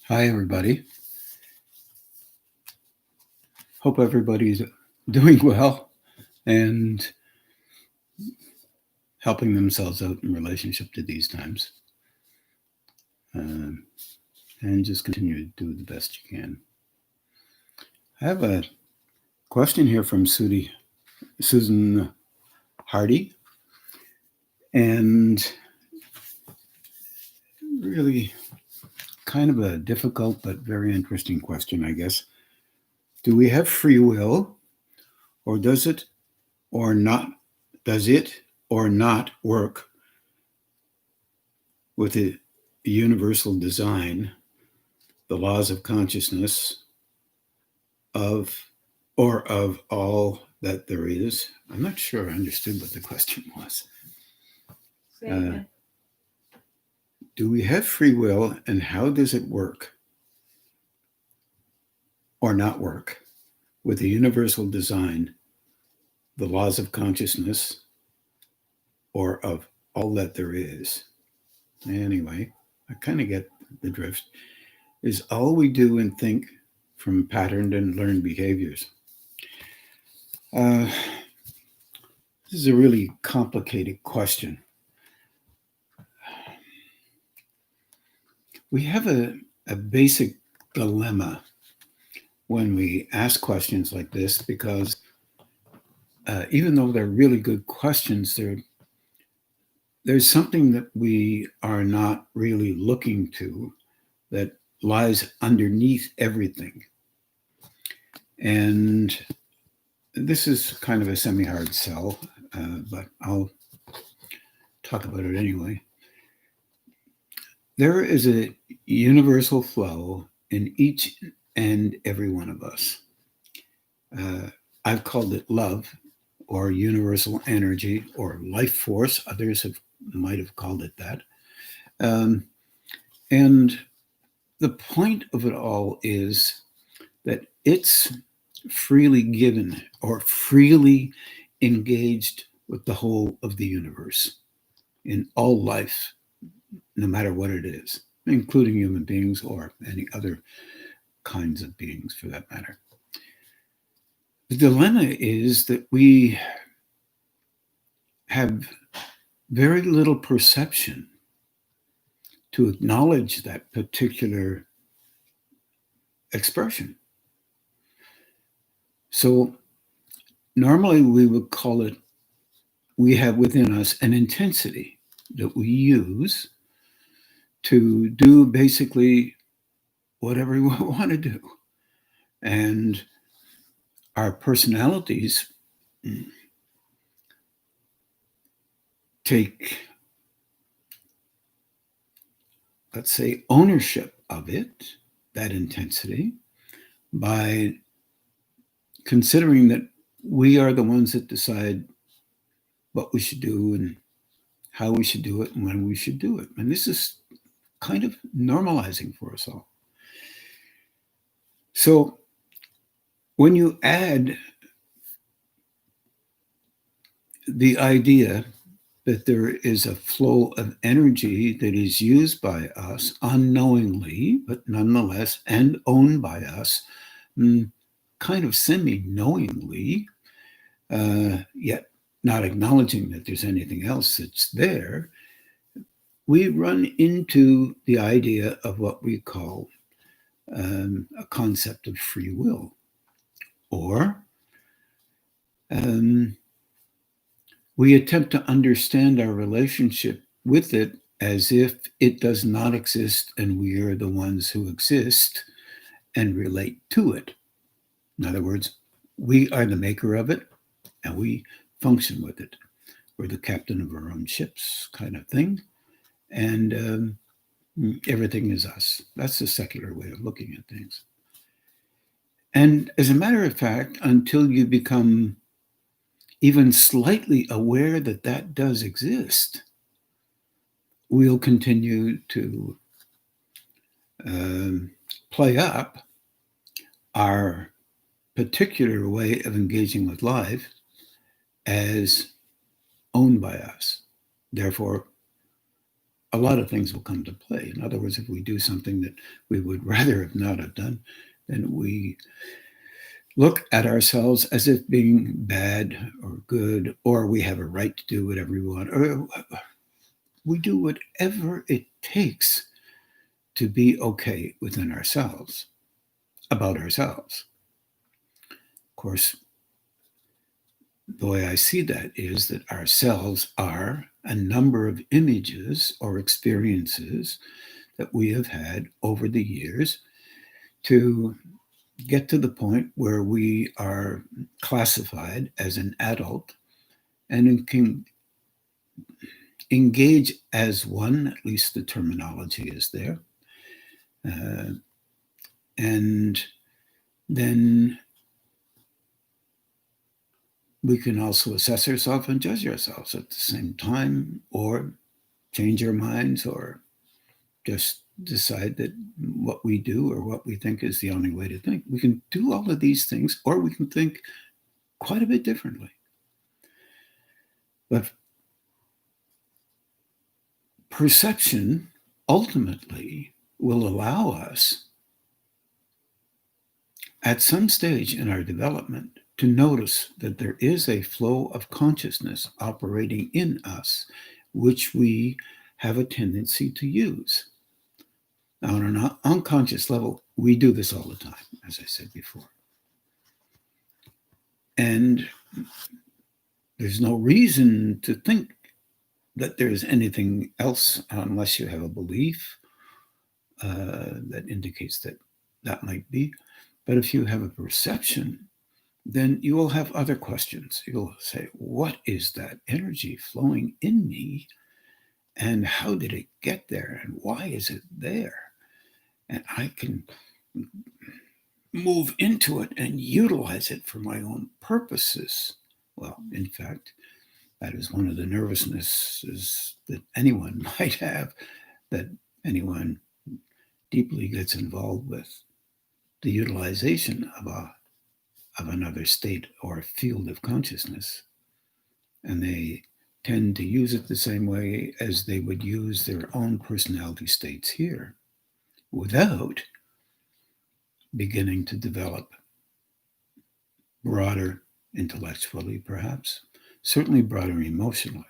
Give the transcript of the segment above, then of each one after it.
Hi, everybody. Hope everybody's doing well and helping themselves out in relationship to these times. Um, and just continue to do the best you can. I have a question here from Susan Hardy, and really kind of a difficult but very interesting question, I guess. Do we have free will, or does it or not? Does it or not work with a universal design, the laws of consciousness of of all that there is? I'm not sure I understood what the question was. Do we have free will, and how does it work or not work with a universal design, the laws of consciousness or of all that there is? Anyway, I kind of get the drift. Is all we do and think from patterned and learned behaviors? This is a really complicated question. We have a basic dilemma when we ask questions like this, because even though they're really good questions, there's something that we are not really looking to that lies underneath everything. And this is kind of a semi-hard sell, but I'll talk about it anyway. There is a universal flow in each and every one of us. I've called it love, or universal energy, or life force. Others might have called it that. And the point of it all is that it's freely given or freely engaged with the whole of the universe in all life, no matter what it is, including human beings or any other kinds of beings for that matter. The dilemma is that we have very little perception to acknowledge that particular expression. So normally we would call it, we have within us an intensity that we use to do basically whatever we want to do. And our personalities take, let's say, ownership of it, that intensity, by considering that we are the ones that decide what we should do and how we should do it and when we should do it. And this is kind of normalizing for us all. So when you add the idea that there is a flow of energy that is used by us unknowingly, but nonetheless, and owned by us, kind of semi-knowingly, yet not acknowledging that there's anything else that's there, we run into the idea of what we call a concept of free will, or we attempt to understand our relationship with it as if it does not exist and we are the ones who exist and relate to it. In other words, we are the maker of it and we function with it. We're the captain of our own ships, kind of thing. And everything is us. That's the secular way of looking at things. And as a matter of fact, until you become even slightly aware that that does exist, we'll continue to play up our particular way of engaging with life as owned by us. Therefore, a lot of things will come to play. In other words, if we do something that we would rather have not have done, then we look at ourselves as if being bad or good, or we have a right to do whatever we want, or we do whatever it takes to be okay within ourselves, about ourselves. Of course, the way I see that is that ourselves are a number of images or experiences that we have had over the years to get to the point where we are classified as an adult and can engage as one, at least the terminology is there. And then we can also assess ourselves and judge ourselves at the same time, or change our minds, or just decide that what we do or what we think is the only way to think. We can do all of these things, or we can think quite a bit differently. But perception ultimately will allow us at some stage in our development to notice that there is a flow of consciousness operating in us, which we have a tendency to use. Now, on an unconscious level, we do this all the time, as I said before. And there's no reason to think that there's anything else unless you have a belief that indicates that that might be. But if you have a perception, then you will have other questions. You'll say, what is that energy flowing in me? And how did it get there? And why is it there? And I can move into it and utilize it for my own purposes. Well, in fact, that is one of the nervousnesses that anyone might have, that anyone deeply gets involved with the utilization of another state or field of consciousness. And they tend to use it the same way as they would use their own personality states here, without beginning to develop broader intellectually, perhaps, certainly broader emotionally.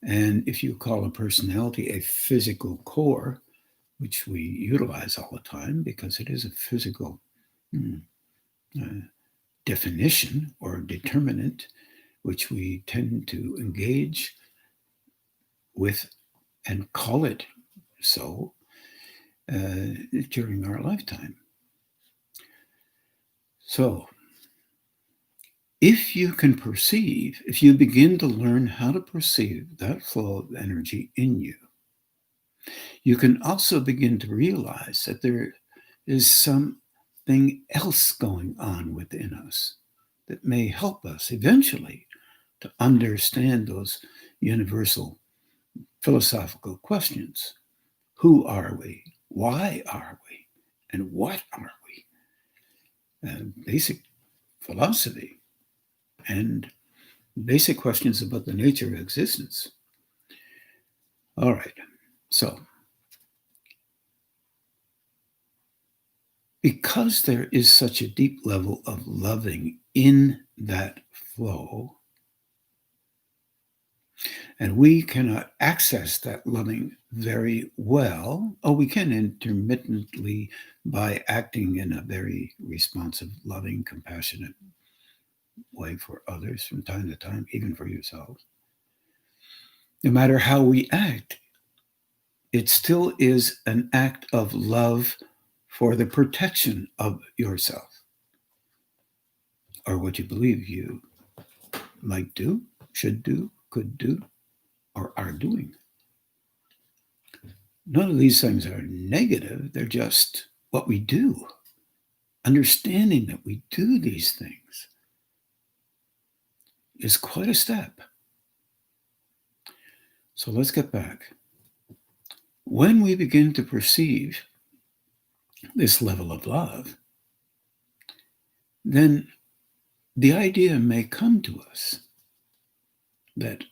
And if you call a personality a physical core, which we utilize all the time because it is a physical definition or determinant, which we tend to engage with and call it so during our lifetime. So, if you can perceive, if you begin to learn how to perceive that flow of energy in you, you can also begin to realize that there is something else going on within us that may help us eventually to understand those universal philosophical questions. Who are we? Why are we? And what are we? Basic philosophy and basic questions about the nature of existence. All right, so because there is such a deep level of loving in that flow, and we cannot access that loving very well, or we can intermittently by acting in a very responsive, loving, compassionate way for others from time to time, even for yourselves. No matter how we act, it still is an act of love for the protection of yourself, or what you believe you might do, should do, could do, or are doing. None of these things are negative, they're just what we do. Understanding that we do these things is quite a step. So let's get back. When we begin to perceive this level of love, then the idea may come to us that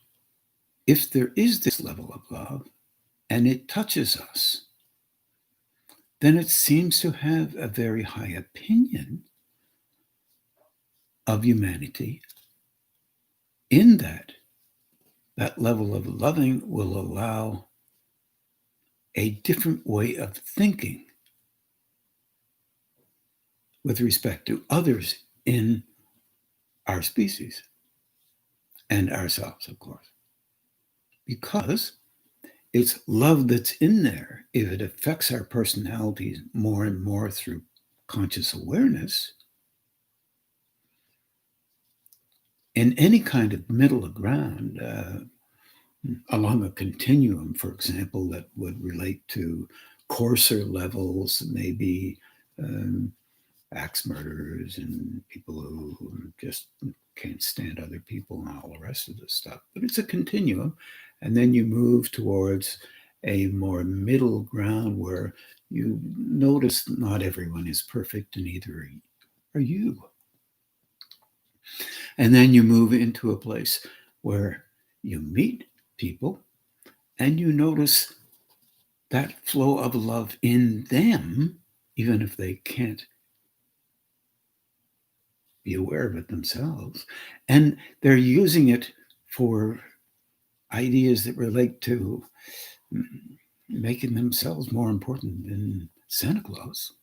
if there is this level of love, and it touches us, then it seems to have a very high opinion of humanity, in that that level of loving will allow a different way of thinking with respect to others in our species and ourselves, of course. Because it's love that's in there. If it affects our personalities more and more through conscious awareness, in any kind of middle ground, along a continuum, for example, that would relate to coarser levels, maybe axe murderers and people who just can't stand other people and all the rest of this stuff. But it's a continuum. And then you move towards a more middle ground where you notice not everyone is perfect, and neither are you. And then you move into a place where you meet people and you notice that flow of love in them, even if they can't be aware of it themselves. And they're using it for ideas that relate to making themselves more important than Santa Claus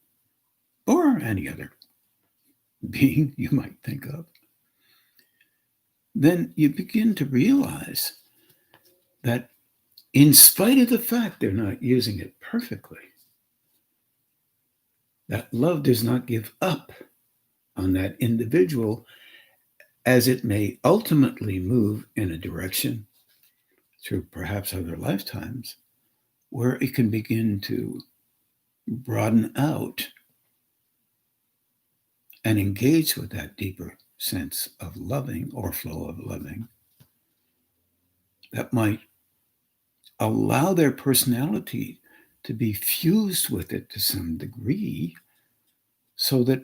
or any other being you might think of. Then you begin to realize that in spite of the fact they're not using it perfectly, that love does not give up on that individual, as it may ultimately move in a direction through perhaps other lifetimes where it can begin to broaden out and engage with that deeper sense of loving or flow of loving that might allow their personality to be fused with it to some degree, so that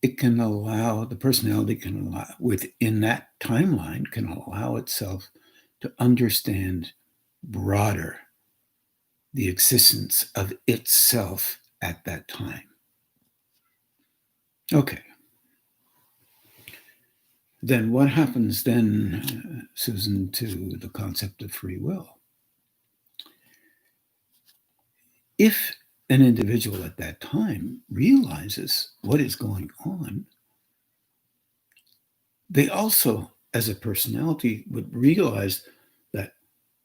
it can allow, the personality can allow, within that timeline, can allow itself to understand broader the existence of itself at that time. Okay. Then what happens then, Susan, to the concept of free will? If an individual at that time realizes what is going on, they also, as a personality, would realize that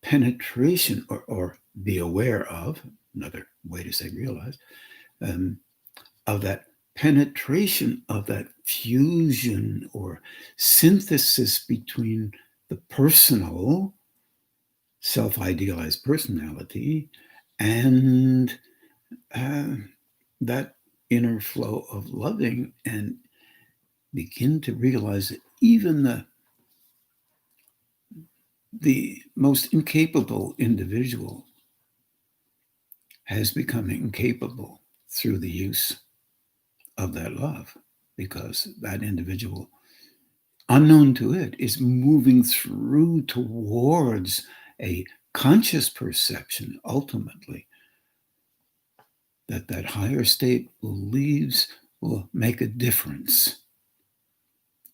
penetration or be aware of, another way to say realize, of that penetration of that fusion or synthesis between the personal, self-idealized personality and that inner flow of loving, and begin to realize that even the most incapable individual has become incapable through the use of that love, because that individual, unknown to it, is moving through towards a conscious perception, ultimately, that higher state will make a difference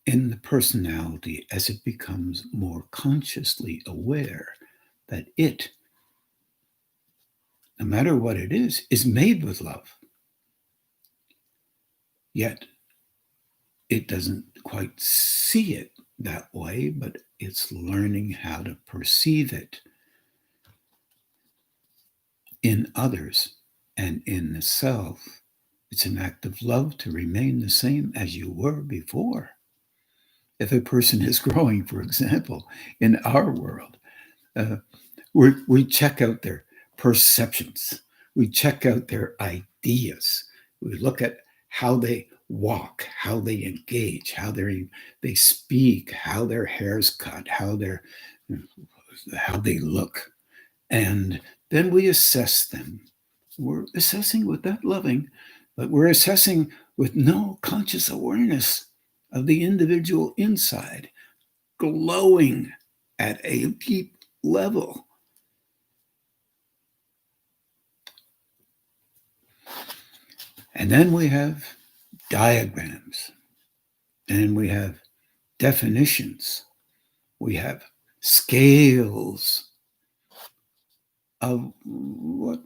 in the personality as it becomes more consciously aware that it, no matter what it is made with love. Yet it doesn't quite see it that way, but it's learning how to perceive it in others and in the self. It's an act of love to remain the same as you were before. If a person is growing, for example, in our world, we check out their perceptions. We check out their ideas. We look at how they walk, how they engage, how they speak, how their hair's cut, how they look. And then we assess them. We're assessing with that loving, but we're assessing with no conscious awareness of the individual inside, glowing at a deep level. And then we have diagrams, and we have definitions, we have scales of what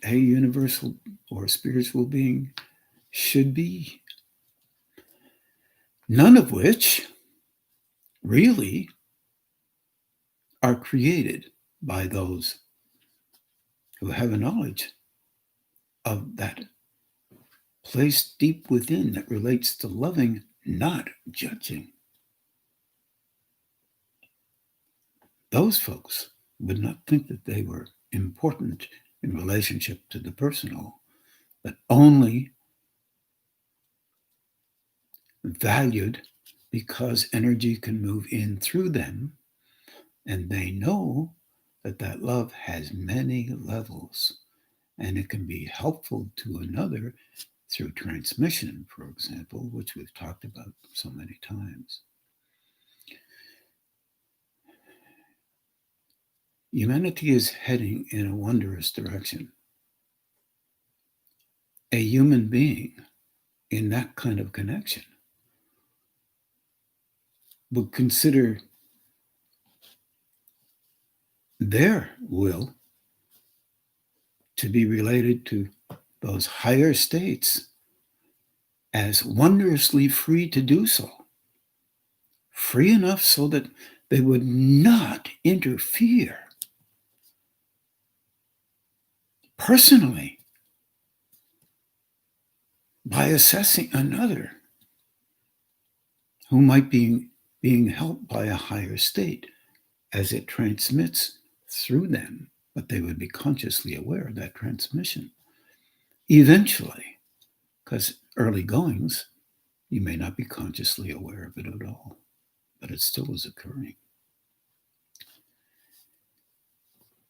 a universal or spiritual being should be, none of which really are created by those who have a knowledge of that place deep within that relates to loving, not judging. Those folks would not think that they were important in relationship to the personal, but only valued because energy can move in through them, and they know that that love has many levels, and it can be helpful to another through transmission, for example, which we've talked about so many times. Humanity is heading in a wondrous direction. A human being in that kind of connection would consider their will to be related to those higher states as wondrously free to do so. Free enough so that they would not interfere personally by assessing another who might be being helped by a higher state as it transmits through them, but they would be consciously aware of that transmission. Eventually, because early goings, you may not be consciously aware of it at all, but it still is occurring.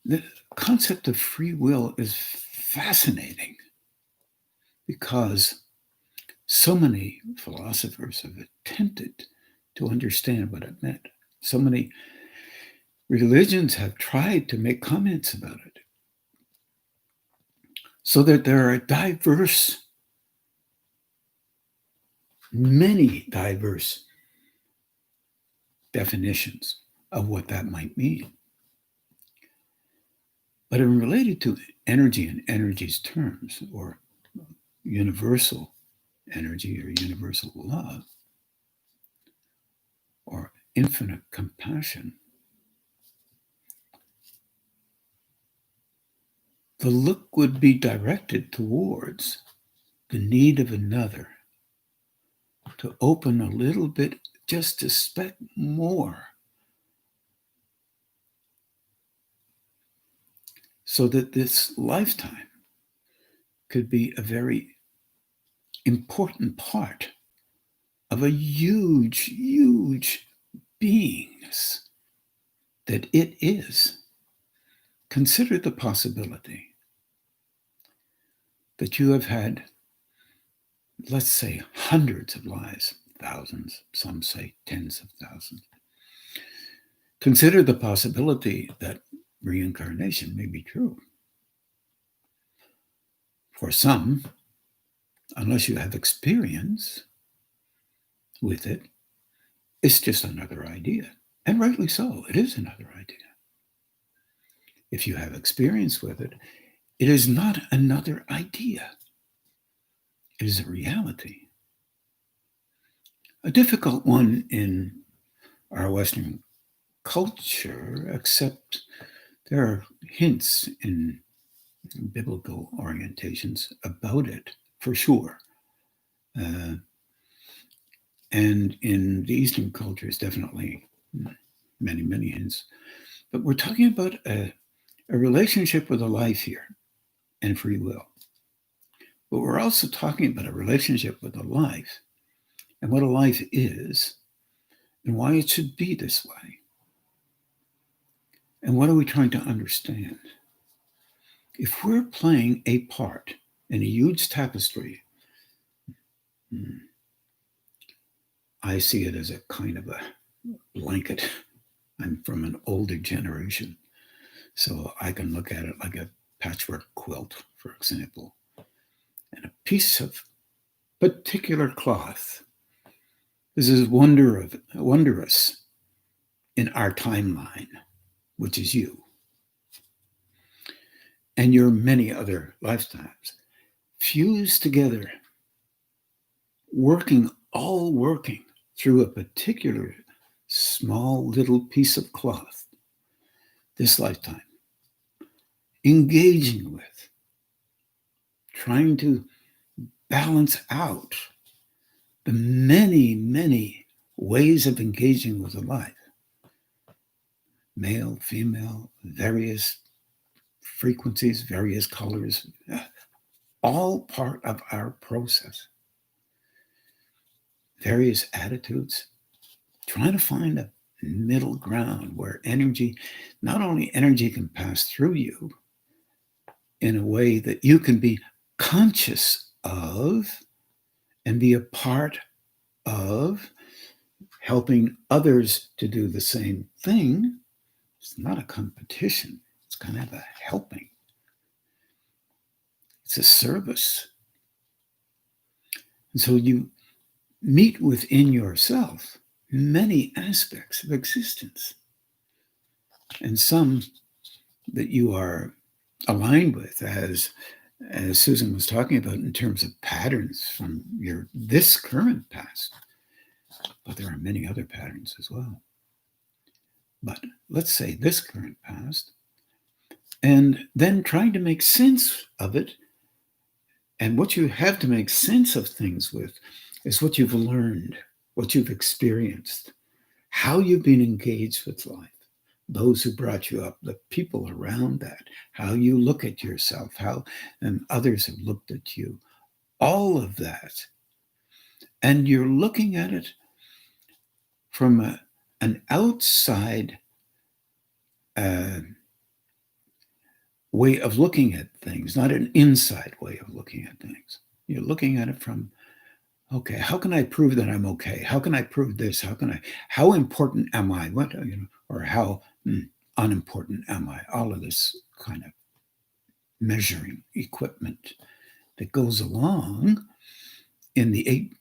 The concept of free will is fascinating because so many philosophers have attempted to understand what it meant. So many religions have tried to make comments about it. So that there are many diverse definitions of what that might mean. But in related to energy and energy's terms, or universal energy or universal love, or infinite compassion, the look would be directed towards the need of another to open a little bit, just a speck more, so that this lifetime could be a very important part of a huge, huge beingness that it is. Consider the possibility that you have had, let's say, hundreds of lives, thousands, some say tens of thousands. Consider the possibility that reincarnation may be true. For some, unless you have experience with it, it's just another idea. And rightly so, it is another idea. If you have experience with it, it is not another idea. It is a reality. A difficult one in our Western culture, except there are hints in biblical orientations about it, for sure. And in the Eastern cultures, definitely many, many hints. But we're talking about a relationship with a life here and free will. But we're also talking about a relationship with a life and what a life is and why it should be this way. And what are we trying to understand? If we're playing a part in a huge tapestry, I see it as a kind of a blanket. I'm from an older generation, so I can look at it like a patchwork quilt for example, and a piece of particular cloth. This is wondrous in our timeline, which is you, and your many other lifetimes, fused together, working through a particular small little piece of cloth this lifetime, engaging with, trying to balance out the many, many ways of engaging with a life. Male, female, various frequencies, various colors, all part of our process. Various attitudes, trying to find a middle ground where energy, not only energy can pass through you in a way that you can be conscious of and be a part of, helping others to do the same thing. It's not a competition. It's kind of a helping. It's a service. And so you meet within yourself many aspects of existence, and some that you are aligned with, as Susan was talking about, in terms of patterns from this current past. But there are many other patterns as well. But let's say this current past, and then trying to make sense of it. And what you have to make sense of things with is what you've learned, what you've experienced, how you've been engaged with life, those who brought you up, the people around that, how you look at yourself, how and others have looked at you, all of that. And you're looking at it from an outside way of looking at things, not an inside way of looking at things. You're looking at it from, okay, how can I prove that I'm okay? How can I prove this? How important am I? Or how unimportant am I? All of this kind of measuring equipment that goes along in the 8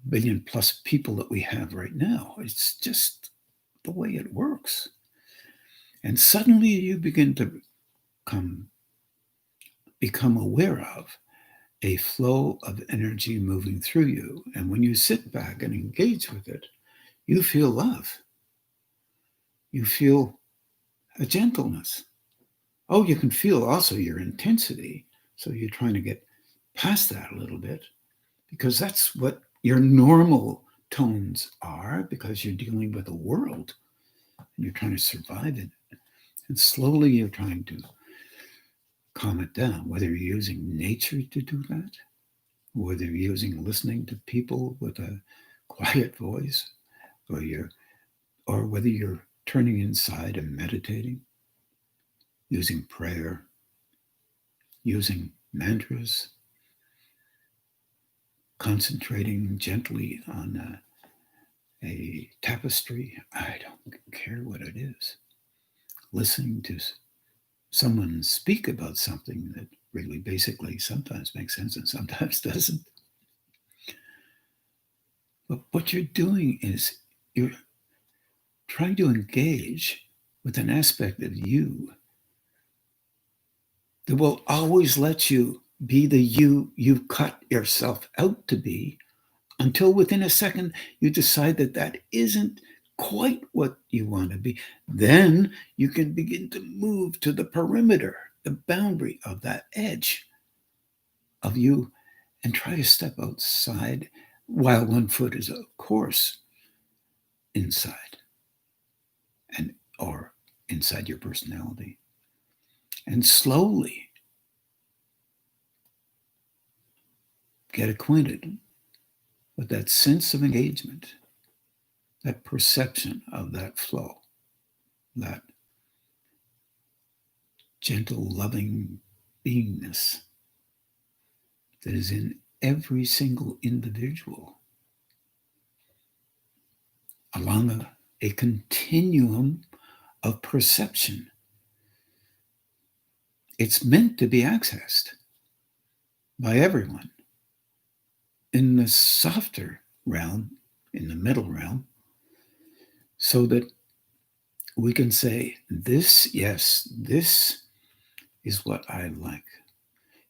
billion plus people that we have right now. It's just the way it works. And suddenly you begin to become aware of a flow of energy moving through you. And when you sit back and engage with it, you feel love. You feel a gentleness. Oh, you can feel also your intensity. So you're trying to get past that a little bit, because that's what your normal tones are, because you're dealing with a world and you're trying to survive it. And slowly you're trying to calm it down, whether you're using nature to do that, whether you're using listening to people with a quiet voice, or whether you're turning inside and meditating, using prayer, using mantras, concentrating gently on a tapestry. I don't care what it is. Listening to someone speak about something that really basically sometimes makes sense and sometimes doesn't. But what you're doing is you're trying to engage with an aspect of you that will always let you be the you you've cut yourself out to be, until within a second you decide that that isn't quite what you want to be. Then you can begin to move to the perimeter, the boundary of that edge of you, and try to step outside, while one foot is, of course, inside, or inside your personality. And slowly get acquainted with that sense of engagement, that perception of that flow, that gentle, loving beingness that is in every single individual, along a continuum of perception. It's meant to be accessed. by everyone. In the softer realm, in the middle realm, so that we can say, this, yes, this is what I like.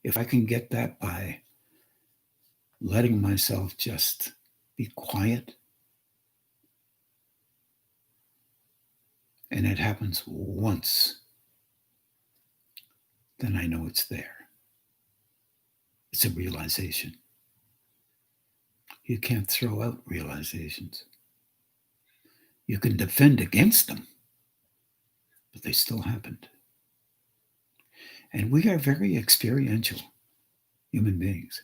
If I can get that by letting myself just be quiet, and it happens once, then I know it's there. It's a realization. You can't throw out realizations. You can defend against them, but they still happened. And we are very experiential human beings.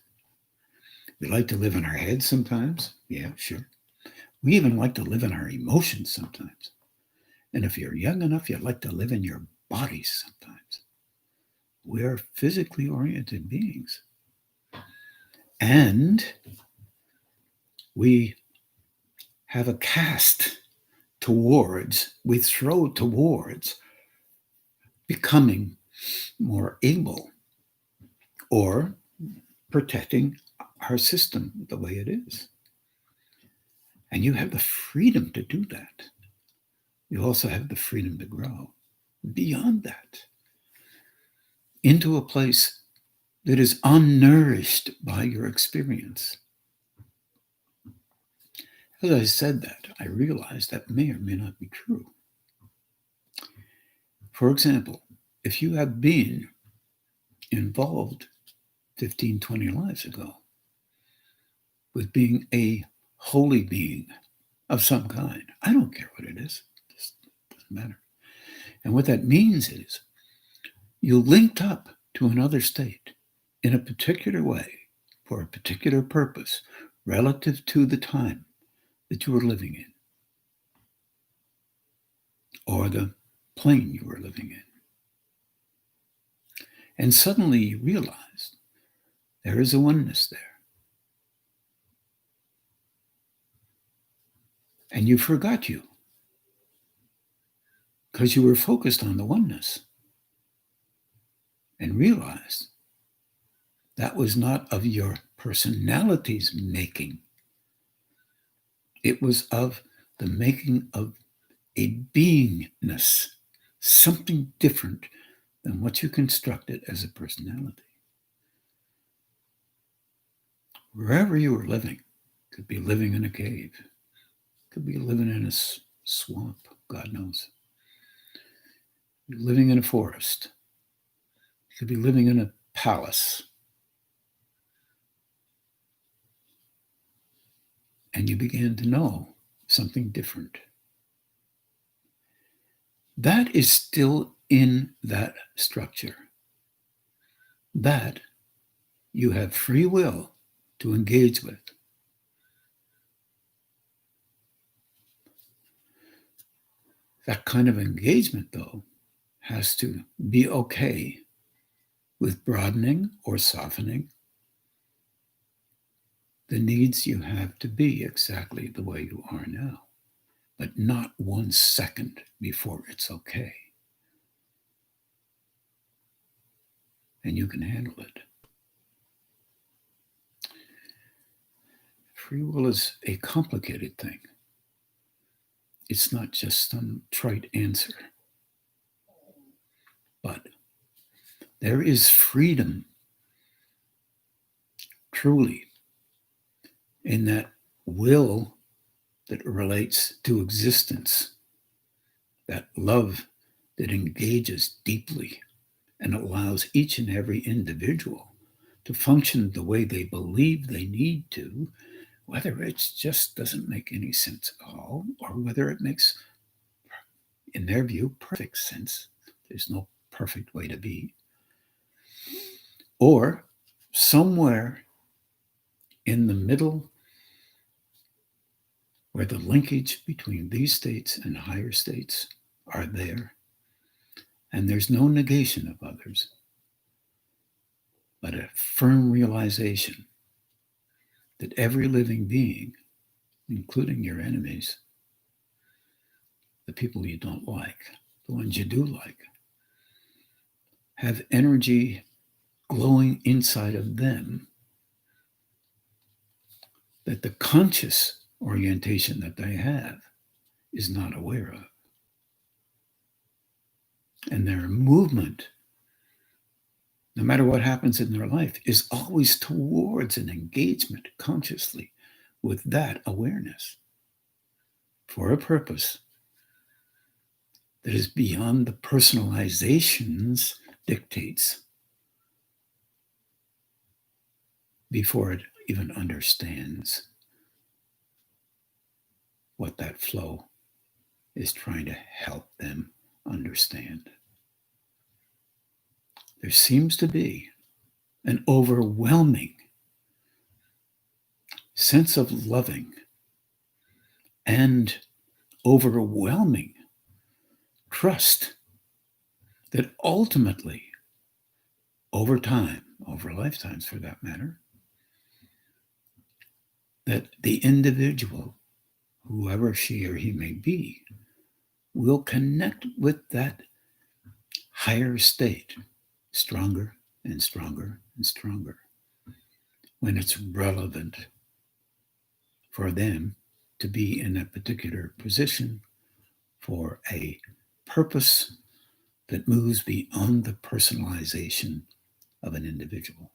We like to live in our heads sometimes. Yeah, sure. We even like to live in our emotions sometimes. And if you're young enough, you like to live in your bodies sometimes. We're physically oriented beings. And we have a cast towards, we throw towards becoming more able or protecting our system the way it is. And you have the freedom to do that. You also have the freedom to grow beyond that into a place that is unnourished by your experience. As I said that, I realized that may or may not be true. For example, if you have been involved 15, 20 lives ago with being a holy being of some kind, I don't care what it is, it just doesn't matter. And what that means is you linked up to another state in a particular way for a particular purpose relative to the time that you were living in or the plane you were living in. And suddenly you realized there is a oneness there. And you forgot you because you were focused on the oneness and realized that was not of your personality's making. It was of the making of a beingness, something different than what you constructed as a personality. Wherever you were living, could be living in a cave, could be living in a swamp, God knows. Living in a forest, you could be living in a palace. And you began to know something different. That is still in that structure. That you have free will to engage with. That kind of engagement, though, has to be okay with broadening or softening the needs you have to be exactly the way you are now, but not 1 second before it's okay. And you can handle it. Free will is a complicated thing. It's not just some trite answer. But there is freedom, truly, in that will that relates to existence, that love that engages deeply and allows each and every individual to function the way they believe they need to, whether it just doesn't make any sense at all, or whether it makes, in their view, perfect sense. There's no perfect way to be. Or somewhere in the middle where the linkage between these states and higher states are there, and there's no negation of others, but a firm realization that every living being, including your enemies, the people you don't like, the ones you do like, have energy glowing inside of them that the conscious orientation that they have is not aware of. And their movement, no matter what happens in their life, is always towards an engagement consciously with that awareness for a purpose that is beyond the personalization's dictates before it even understands what that flow is trying to help them understand. There seems to be an overwhelming sense of loving and overwhelming trust that ultimately, over time, over lifetimes for that matter, that the individual, whoever she or he may be, will connect with that higher state stronger and stronger and stronger when it's relevant for them to be in a particular position for a purpose that moves beyond the personalization of an individual.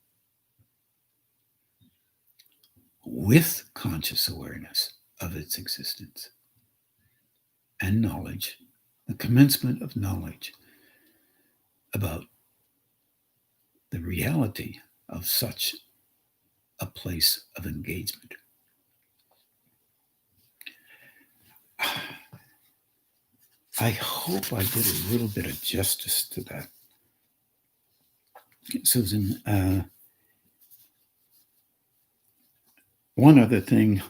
With conscious awareness of its existence and knowledge, the commencement of knowledge about the reality of such a place of engagement. I hope I did a little bit of justice to that. Susan, one other thing,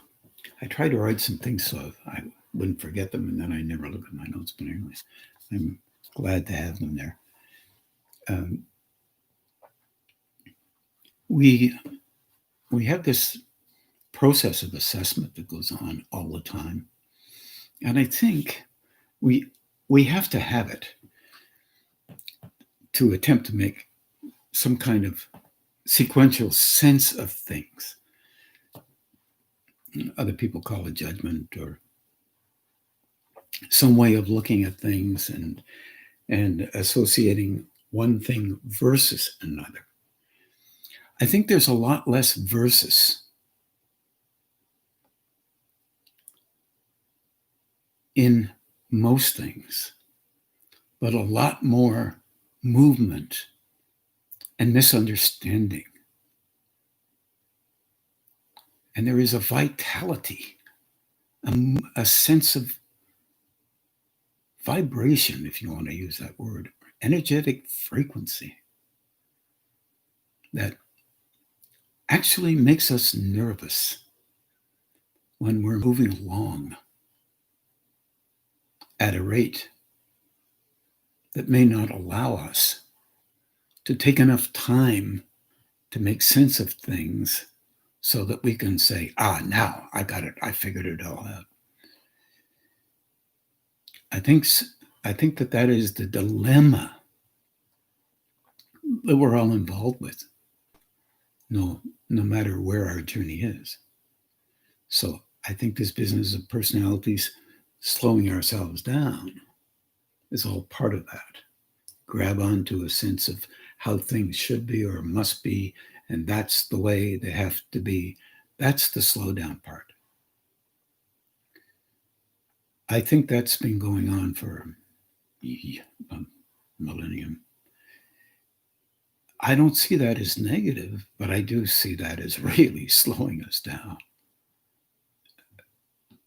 I try to write some things so I wouldn't forget them, and then I never look at my notes, but anyway, I'm glad to have them there. We have this process of assessment that goes on all the time, and I think we have to have it to attempt to make some kind of sequential sense of things. Other people call it judgment or some way of looking at things and associating one thing versus another. I think there's a lot less versus in most things, but a lot more movement and misunderstanding. And there is a vitality, a sense of vibration, if you want to use that word, energetic frequency that actually makes us nervous when we're moving along at a rate that may not allow us to take enough time to make sense of things so that we can say, now I got it. I figured it all out. I think that is the dilemma that we're all involved with, no matter where our journey is. So I think this business of personalities slowing ourselves down is all part of that. Grab onto a sense of how things should be or must be, and that's the way they have to be. That's the slow down part. I think that's been going on for a millennium. I don't see that as negative, but I do see that as really slowing us down.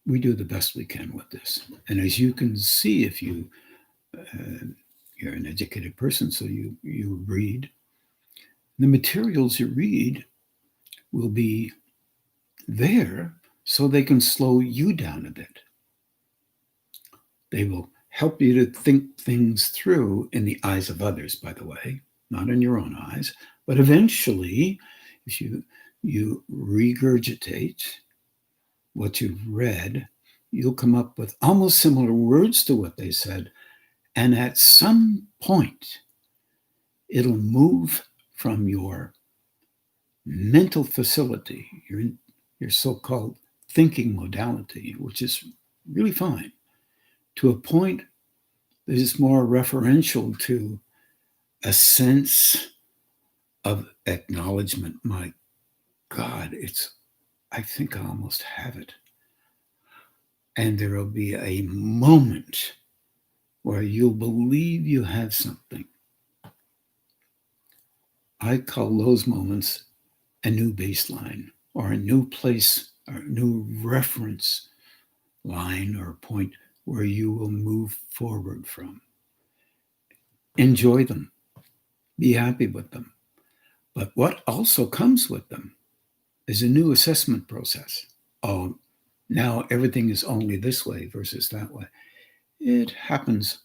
We do the best we can with this. And as you can see, if you're an educated person, so you read, the materials you read will be there so they can slow you down a bit. They will help you to think things through in the eyes of others, by the way, not in your own eyes. But eventually, if you regurgitate what you've read, you'll come up with almost similar words to what they said. And at some point, it'll move from your mental facility, your so-called thinking modality, which is really fine, to a point that is more referential to a sense of acknowledgement. My God, I think I almost have it. And there will be a moment where you'll believe you have something. I call those moments a new baseline or a new place or a new reference line or point where you will move forward from. Enjoy them. Be happy with them. But what also comes with them is a new assessment process. Oh, now everything is only this way versus that way. It happens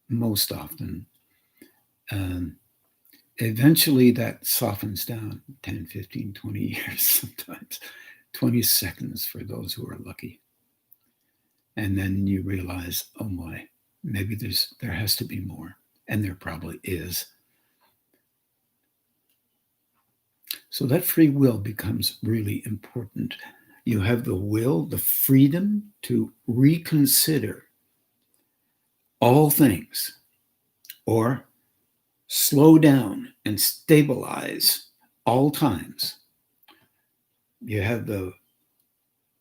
most often. Eventually that softens down 10, 15, 20 years sometimes, 20 seconds for those who are lucky. And then you realize, oh my, maybe there has to be more. And there probably is. So that free will becomes really important. You have the will, the freedom to reconsider all things, or slow down and stabilize all times. You have the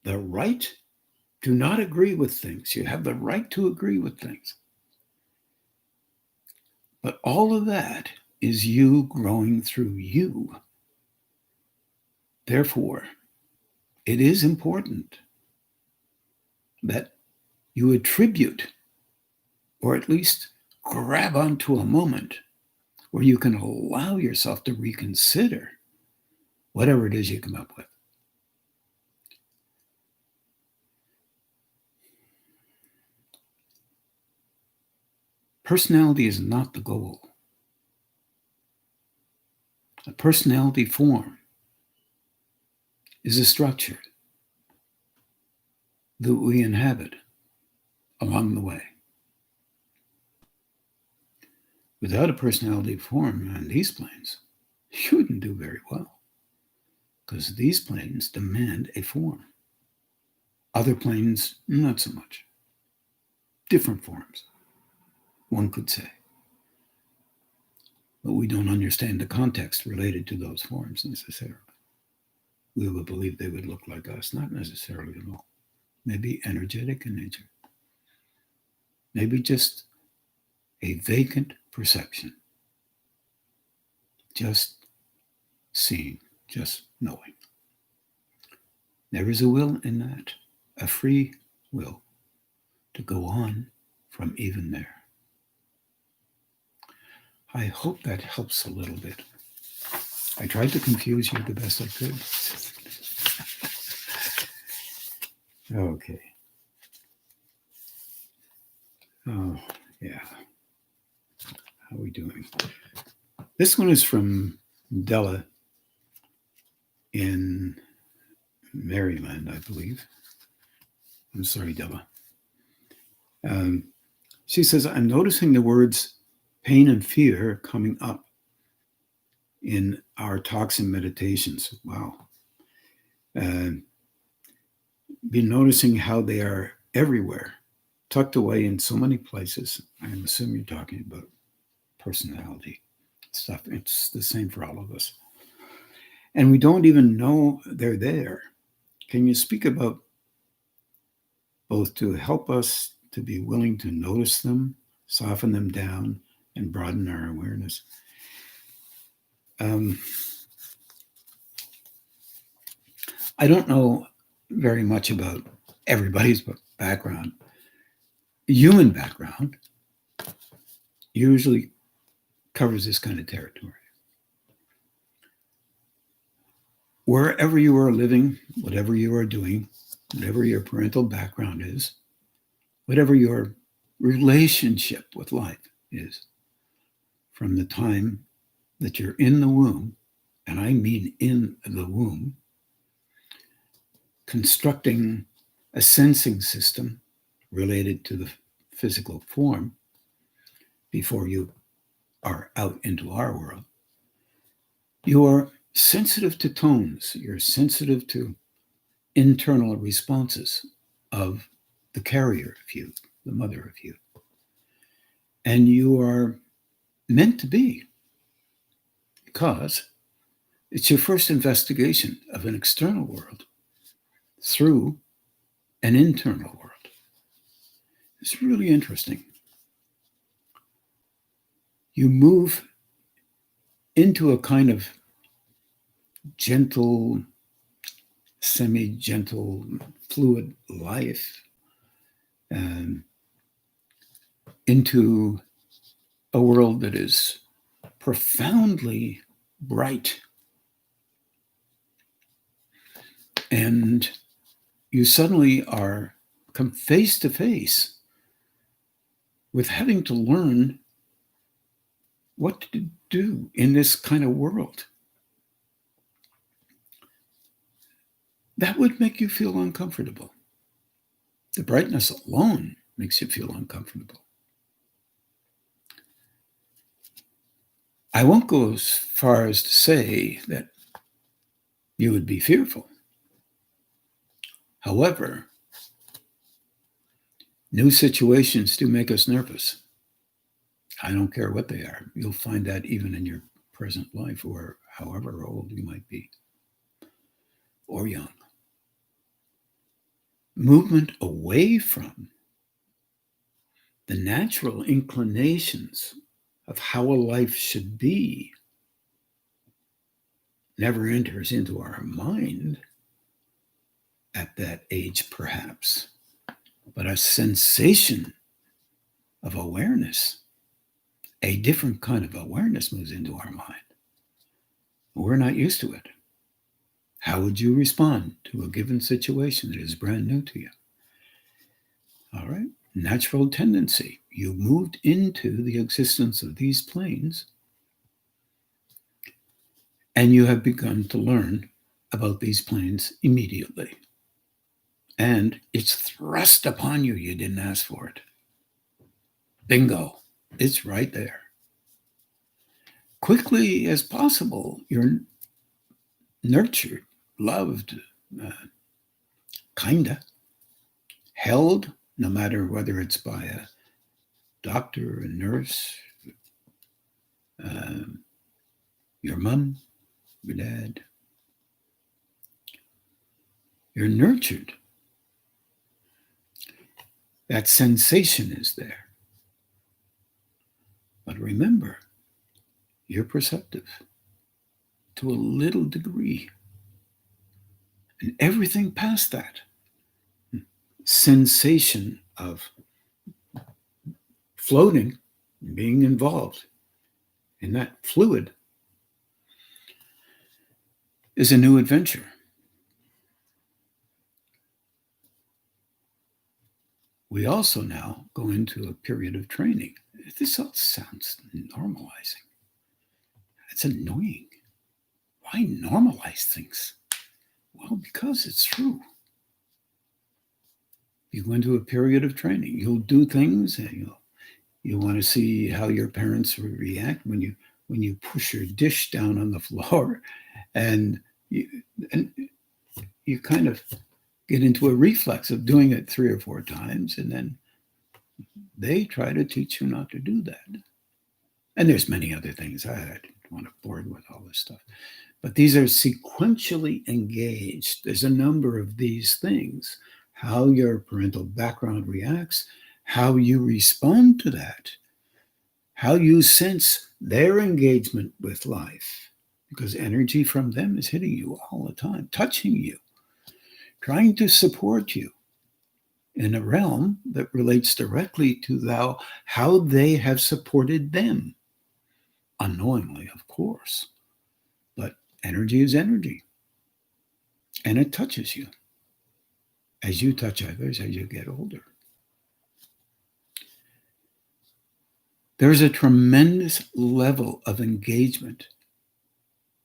right to not agree with things. You have the right to agree with things. But all of that is you growing through you. Therefore, it is important that you attribute, or at least grab onto a moment where you can allow yourself to reconsider whatever it is you come up with. Personality is not the goal. A personality form is a structure that we inhabit along the way. Without a personality form on these planes, you wouldn't do very well, because these planes demand a form. Other planes, not so much. Different forms, one could say. But we don't understand the context related to those forms necessarily. We would believe they would look like us, not necessarily at all. Maybe energetic in nature. Maybe just a vacant perception. Just seeing, just knowing. There is a will in that, a free will to go on from even there. I hope that helps a little bit. I tried to confuse you the best I could. Okay. Oh, yeah. How are we doing? This one is from Della in Maryland, I believe. I'm sorry, Della. She says, I'm noticing the words pain and fear coming up in our talks and meditations. Wow. Been noticing how they are everywhere, tucked away in so many places. I'm assuming you're talking about personality stuff. It's the same for all of us. And we don't even know they're there. Can you speak about both to help us to be willing to notice them, soften them down, and broaden our awareness? I don't know very much about everybody's background. Human background usually covers this kind of territory. Wherever you are living, whatever you are doing, whatever your parental background is, whatever your relationship with life is, from the time that you're in the womb, and I mean in the womb, constructing a sensing system related to the physical form before you are out into our world, You are sensitive to tones. You're sensitive to internal responses of the carrier of you, the mother of you. And you are meant to be, because it's your first investigation of an external world through an internal world. It's really interesting. You move into a kind of gentle, semi-gentle, fluid life, into a world that is profoundly bright. And you suddenly are come face to face with having to learn what to do in this kind of world. That would make you feel uncomfortable. The brightness alone makes you feel uncomfortable. I won't go as far as to say that you would be fearful. However, new situations do make us nervous. I don't care what they are. You'll find that even in your present life, or however old you might be, or young. Movement away from the natural inclinations of how a life should be never enters into our mind at that age, perhaps, but a sensation of awareness, a different kind of awareness moves into our mind. We're not used to it. How would you respond to a given situation that is brand new to you? All right, natural tendency. You moved into the existence of these planes, and you have begun to learn about these planes immediately. And it's thrust upon you. You didn't ask for it. Bingo. It's right there. Quickly as possible, you're nurtured, loved, kinda, held, no matter whether it's by a doctor, a nurse, your mom, your dad. You're nurtured. That sensation is there. But remember, you're perceptive to a little degree. And everything past that sensation of floating, being involved in that fluid, is a new adventure. We also now go into a period of training. This all sounds normalizing. It's annoying. Why normalize things? Well, because it's true. You go into a period of training. You'll do things, and you want to see how your parents will react when you push your dish down on the floor, and you kind of get into a reflex of doing it 3 or 4 times, and then they try to teach you not to do that. And there's many other things. I don't want to bore you with all this stuff. But these are sequentially engaged. There's a number of these things. How your parental background reacts, how you respond to that, how you sense their engagement with life, because energy from them is hitting you all the time, touching you, trying to support you in a realm that relates directly to how they have supported them. Unknowingly, of course. But energy is energy. And it touches you as you touch others as you get older. There's a tremendous level of engagement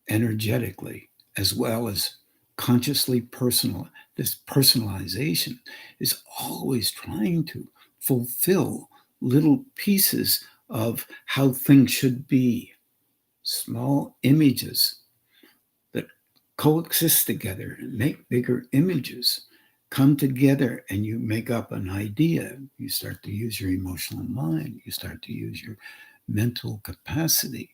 energetically, as well as consciously personal. This personalization is always trying to fulfill little pieces of how things should be, small images coexist together and make bigger images, come together, and you make up an idea. You start to use your emotional mind. You start to use your mental capacity.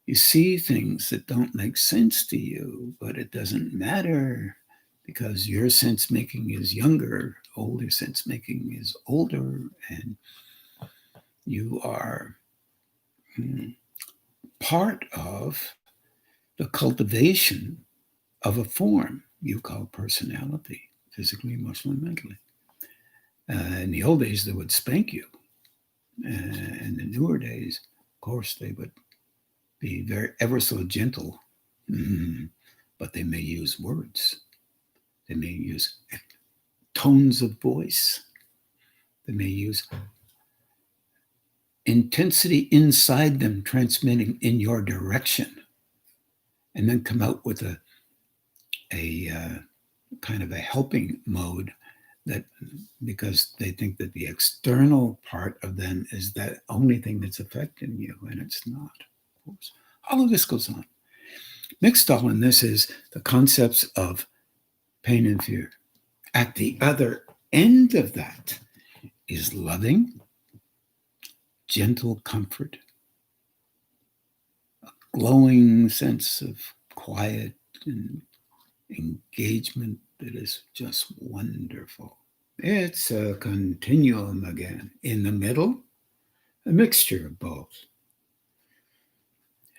You see things that don't make sense to you, but it doesn't matter because your sense making is younger, older sense making is older, and you are part of the cultivation of a form you call personality, physically, emotionally, mentally. In the old days, they would spank you. In the newer days, of course, they would be very ever so gentle, but they may use words. They may use tones of voice. They may use intensity inside them transmitting in your direction, and then come out with a kind of a helping mode, that because they think that the external part of them is the only thing that's affecting you, and it's not, of course. All of this goes on. Mixed all in this is the concepts of pain and fear. At the other end of that is loving, gentle comfort, a glowing sense of quiet and engagement that is just wonderful. It's a continuum again. In the middle, a mixture of both.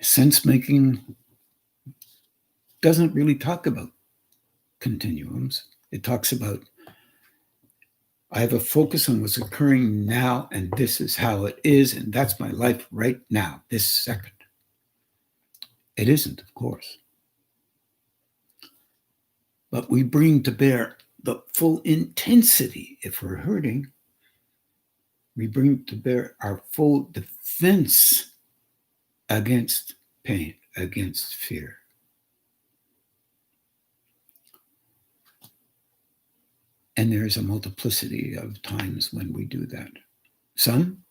Sense making doesn't really talk about continuums. It talks about, I have a focus on what's occurring now, and this is how it is, and that's my life right now, this second. It isn't, of course. But we bring to bear the full intensity. If we're hurting, we bring to bear our full defense against pain, against fear. And there's a multiplicity of times when we do that. Some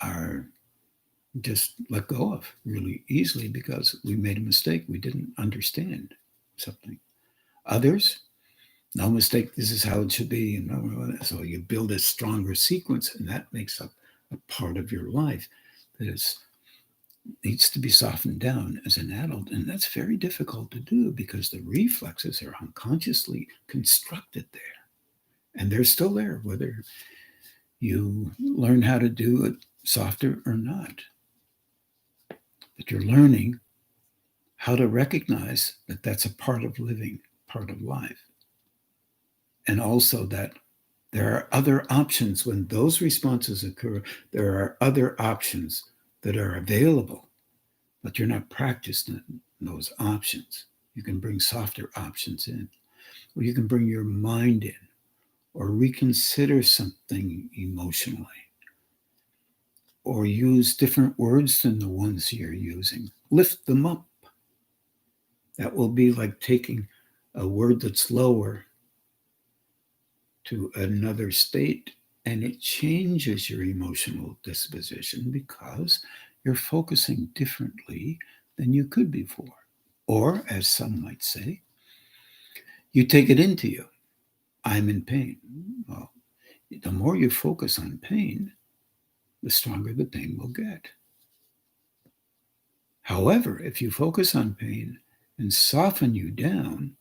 are just let go of really easily because we made a mistake. We didn't understand something. Others, no mistake, this is how it should be. And so you build a stronger sequence, and that makes up a part of your life that needs to be softened down as an adult. And that's very difficult to do because the reflexes are unconsciously constructed there. And they're still there, whether you learn how to do it softer or not. But you're learning how to recognize that that's a part of living, part of life. And also that there are other options. When those responses occur, there are other options that are available, but you're not practiced in those options. You can bring softer options in, or you can bring your mind in, or reconsider something emotionally, or use different words than the ones you're using. Lift them up. That will be like taking a word that's lower to another state, and it changes your emotional disposition because you're focusing differently than you could before. Or, as some might say, you take it into you. I'm in pain. Well, the more you focus on pain, the stronger the pain will get. However, if you focus on pain and soften you down,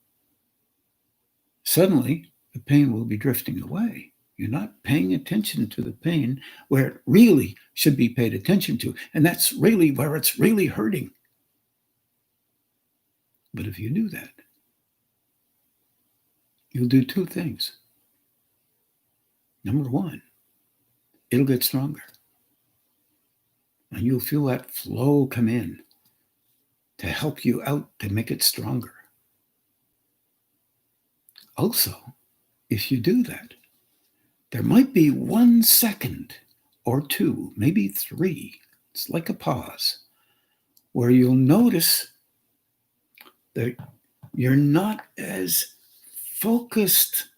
suddenly the pain will be drifting away. You're not paying attention to the pain where it really should be paid attention to, and that's really where it's really hurting. But if you do that, you'll do two things. Number one, it'll get stronger. And you'll feel that flow come in to help you out to make it stronger. Also, if you do that, there might be 1 second or two, maybe 3, it's like a pause, where you'll notice that you're not as focused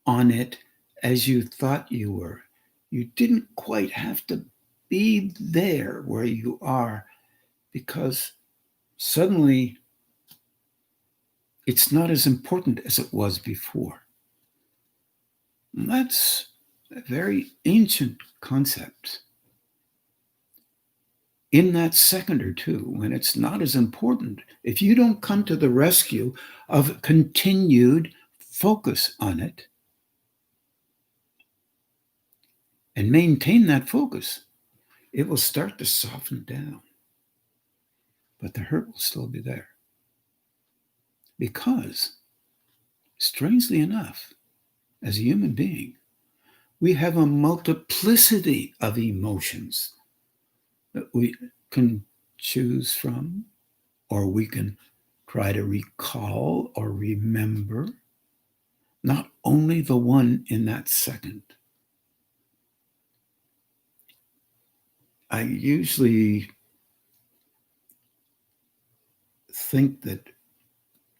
on it as you thought you were. You didn't quite have to be there where you are because suddenly It's not as important as it was before. And that's a very ancient concept. In that second or two, when it's not as important, if you don't come to the rescue of continued focus on it and maintain that focus, it will start to soften down. But the hurt will still be there. Because, strangely enough, as a human being, we have a multiplicity of emotions that we can choose from, or we can try to recall or remember, not only the one in that second. I usually think that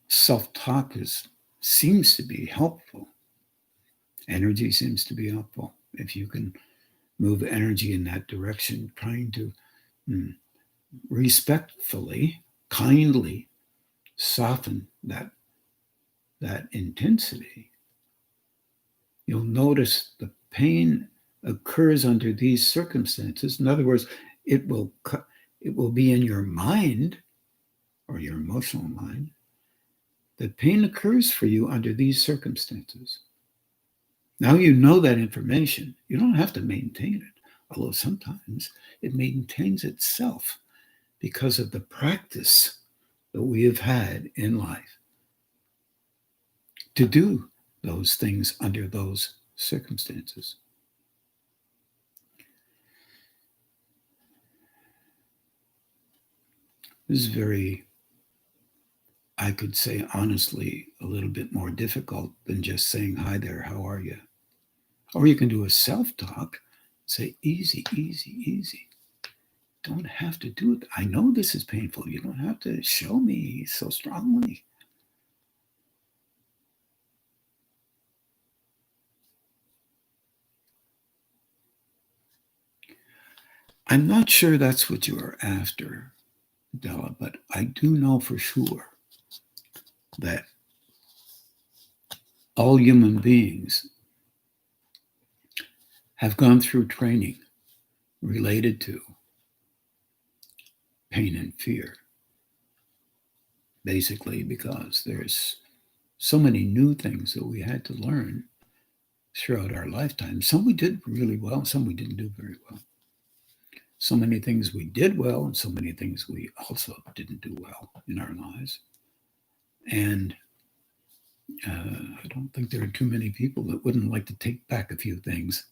self-talk seems to be helpful. Energy seems to be helpful. If you can move energy in that direction, trying to respectfully, kindly soften that intensity, you'll notice the pain occurs under these circumstances. In other words, it will be in your mind or your emotional mind. The pain occurs for you under these circumstances. Now you know that information. You don't have to maintain it, although sometimes it maintains itself because of the practice that we have had in life to do those things under those circumstances. This is very, I could say honestly, a little bit more difficult than just saying, "Hi there, how are you?" Or you can do a self-talk, say, "Easy, easy, easy." Don't have to do it. I know this is painful. You don't have to show me so strongly. I'm not sure that's what you are after, Della, but I do know for sure that all human beings have gone through training related to pain and fear, basically because there's so many new things that we had to learn throughout our lifetime. Some we did really well, some we didn't do very well. So many things we did well, and so many things we also didn't do well in our lives. And I don't think there are too many people that wouldn't like to take back a few things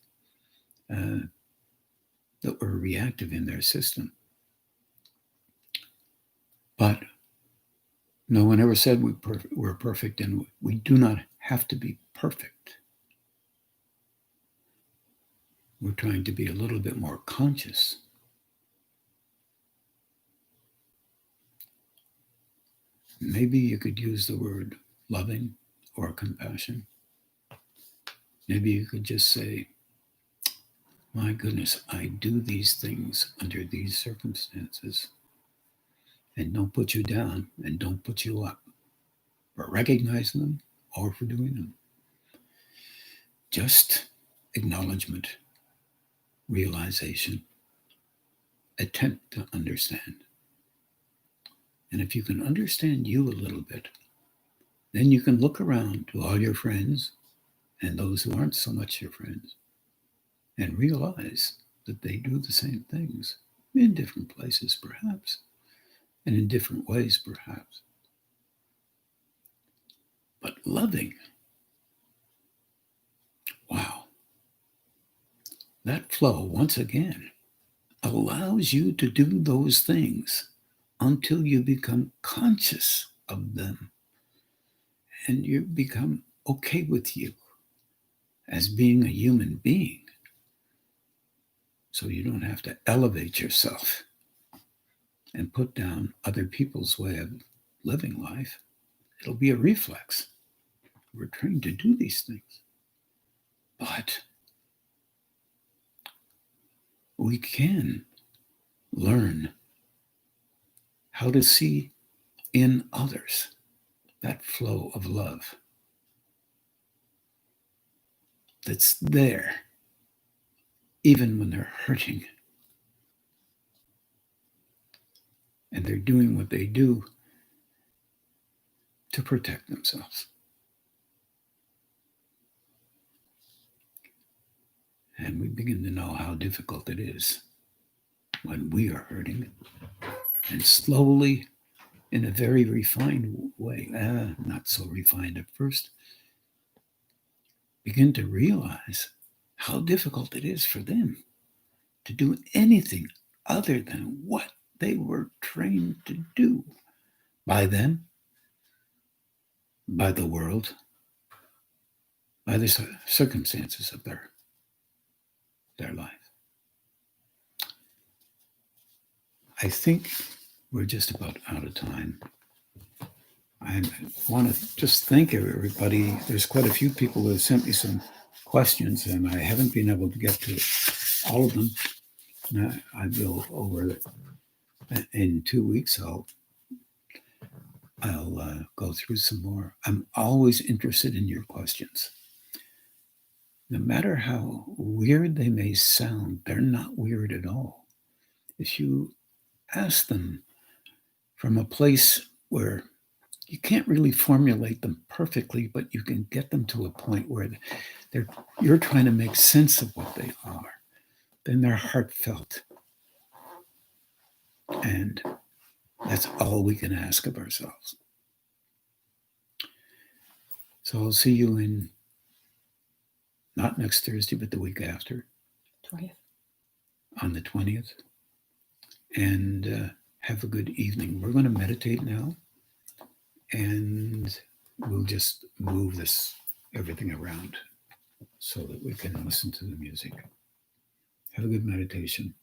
that were reactive in their system. But no one ever said we're perfect, and we do not have to be perfect. We're trying to be a little bit more conscious. Maybe you could use the word loving or compassion. Maybe you could just say, "My goodness, I do these things under these circumstances." And don't put you down and don't put you up, but recognize them or for doing them. Just acknowledgement, realization, attempt to understand. And if you can understand you a little bit, then you can look around to all your friends and those who aren't so much your friends and realize that they do the same things in different places, perhaps, and in different ways, perhaps. But loving, wow, that flow, once again, allows you to do those things until you become conscious of them and you become okay with you as being a human being. So you don't have to elevate yourself and put down other people's way of living life. It'll be a reflex. We're trained to do these things. But we can learn how to see in others that flow of love that's there, even when they're hurting and they're doing what they do to protect themselves. And we begin to know how difficult it is when we are hurting. And slowly, in a very refined way, not so refined at first, begin to realize how difficult it is for them to do anything other than what they were trained to do by them, by the world, by the circumstances of their life. I think we're just about out of time. I want to just thank everybody. There's quite a few people who have sent me some questions, and I haven't been able to get to all of them. I will over in 2 weeks. I'll go through some more. I'm always interested in your questions. No matter how weird they may sound, they're not weird at all. If you ask them from a place where you can't really formulate them perfectly, but you can get them to a point where you're trying to make sense of what they are, then they're heartfelt. And that's all we can ask of ourselves. So I'll see you in not next Thursday, but the week after. 20th. On the 20th. And have a good evening. We're going to meditate now. And we'll just move everything around so that we can listen to the music. Have a good meditation.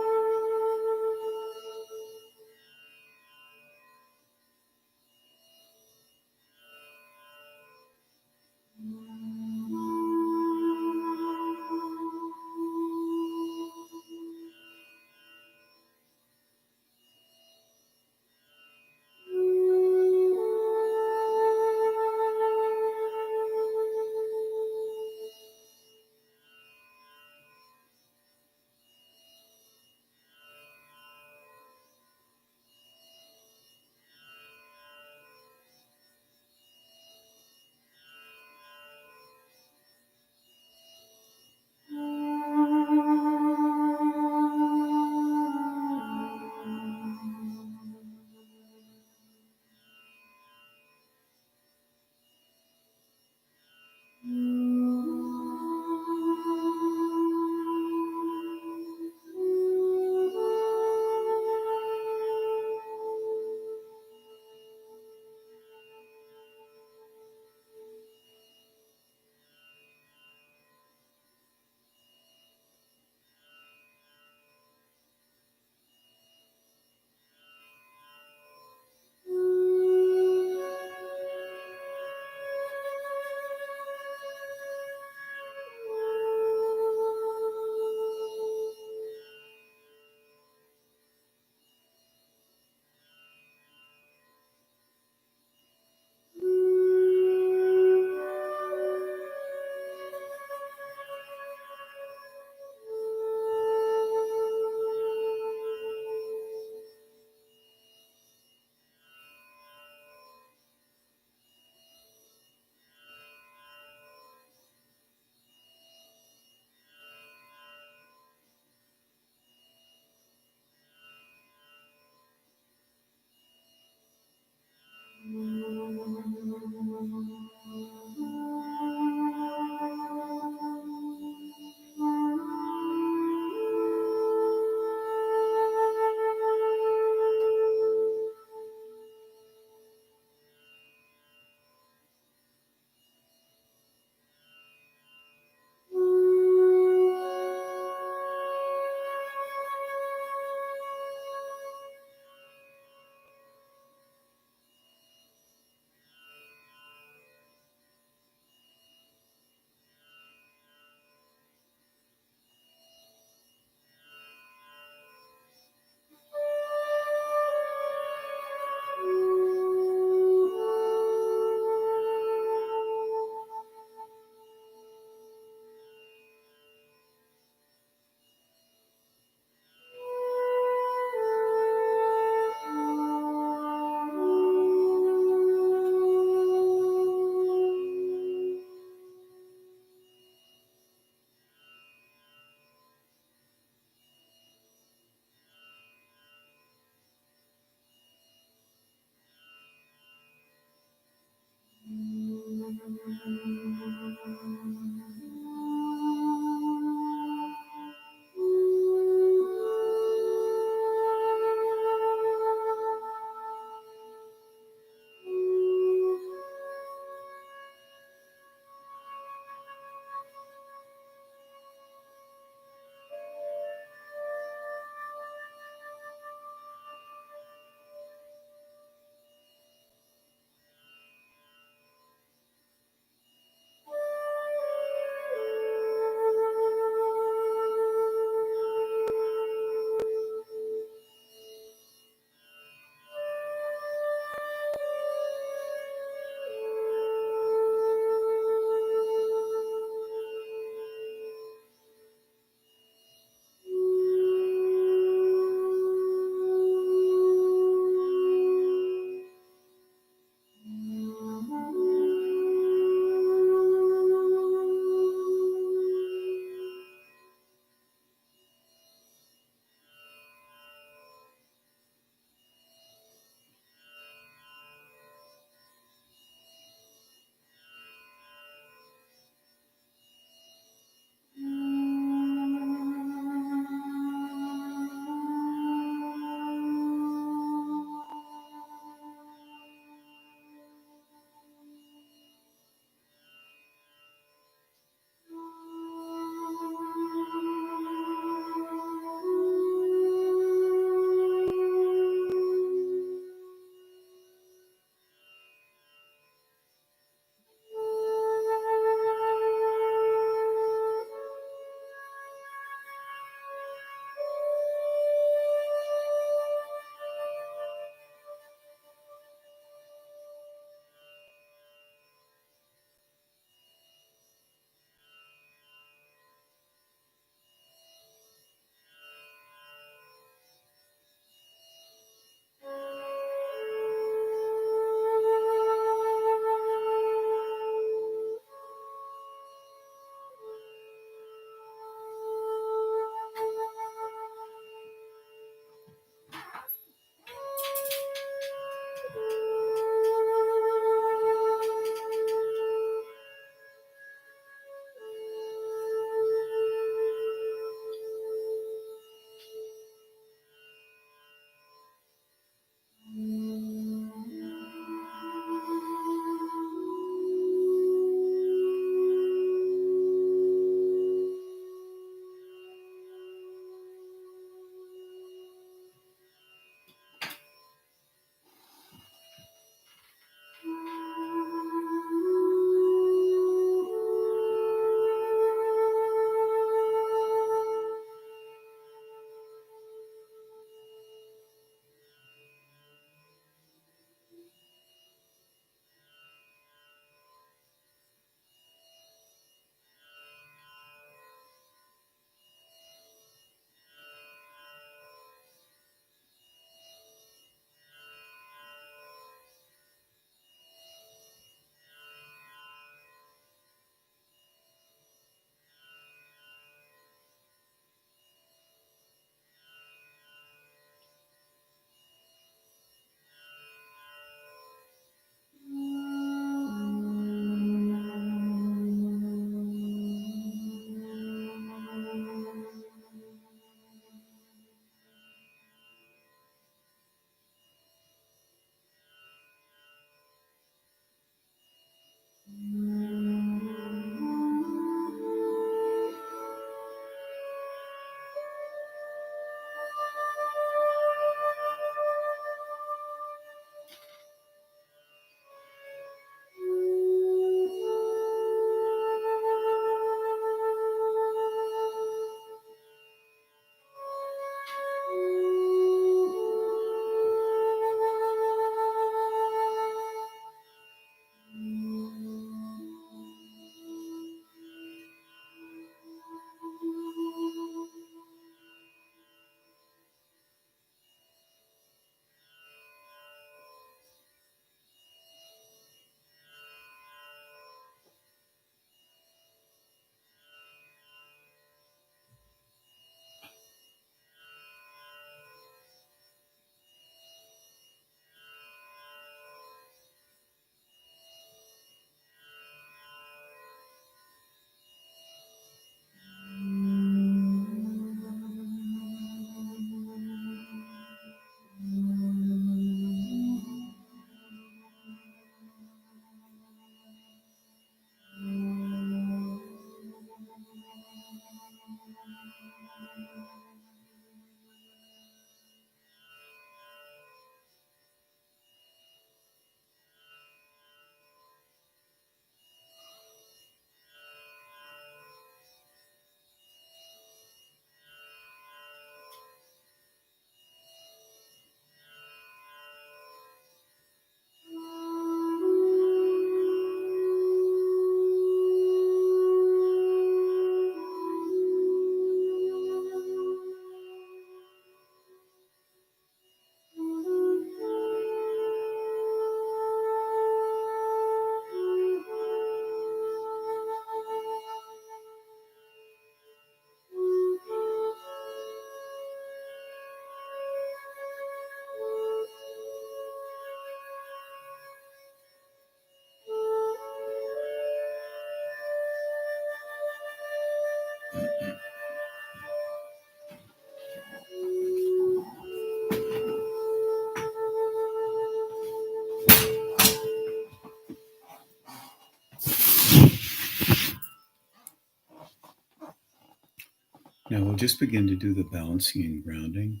just begin to do the balancing and grounding,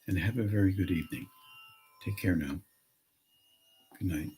and have a very good evening. Take care now. Good night.